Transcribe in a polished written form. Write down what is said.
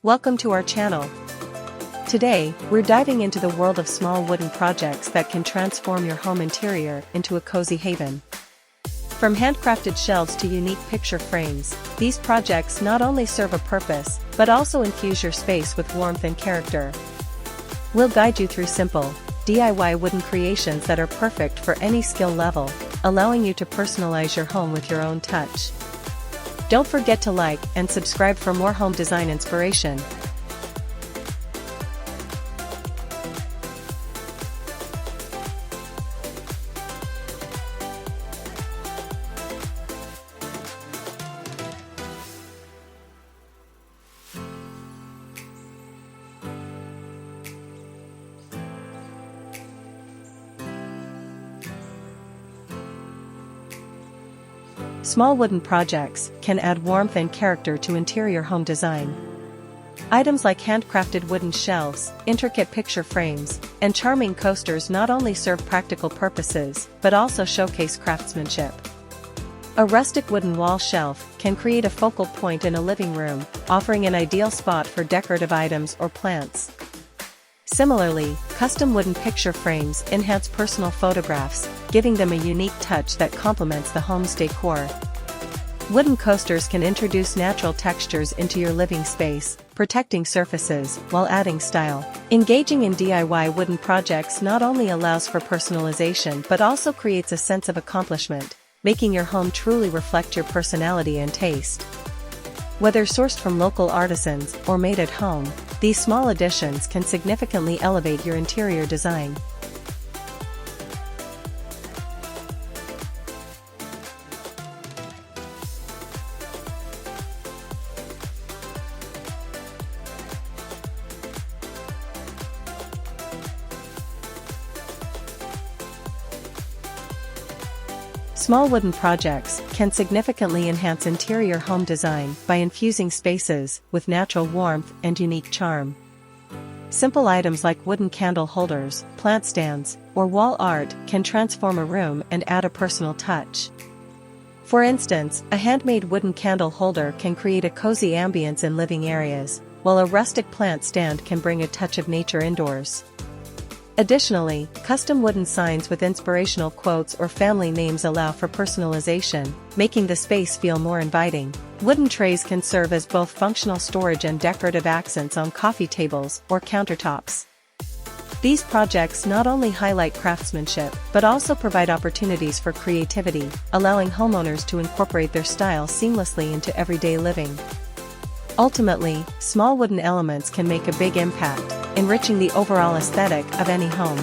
Welcome to our channel. Today, we're diving into the world of small wooden projects that can transform your home interior into a cozy haven. From handcrafted shelves to unique picture frames, these projects not only serve a purpose, but also infuse your space with warmth and character. We'll guide you through simple, DIY wooden creations that are perfect for any skill level, allowing you to personalize your home with your own touch. Don't forget to like and subscribe for more home design inspiration. Small wooden projects can add warmth and character to interior home design. Items like handcrafted wooden shelves, intricate picture frames, and charming coasters not only serve practical purposes, but also showcase craftsmanship. A rustic wooden wall shelf can create a focal point in a living room, offering an ideal spot for decorative items or plants. Similarly, custom wooden picture frames enhance personal photographs, giving them a unique touch that complements the home's decor. Wooden coasters can introduce natural textures into your living space, protecting surfaces while adding style. Engaging in DIY wooden projects not only allows for personalization but also creates a sense of accomplishment, making your home truly reflect your personality and taste. Whether sourced from local artisans or made at home, these small additions can significantly elevate your interior design. Small wooden projects can significantly enhance interior home design by infusing spaces with natural warmth and unique charm. Simple items like wooden candle holders, plant stands, or wall art can transform a room and add a personal touch. For instance, a handmade wooden candle holder can create a cozy ambience in living areas, while a rustic plant stand can bring a touch of nature indoors. Additionally, custom wooden signs with inspirational quotes or family names allow for personalization, making the space feel more inviting. Wooden trays can serve as both functional storage and decorative accents on coffee tables or countertops. These projects not only highlight craftsmanship, but also provide opportunities for creativity, allowing homeowners to incorporate their style seamlessly into everyday living. Ultimately, small wooden elements can make a big impact, enriching the overall aesthetic of any home.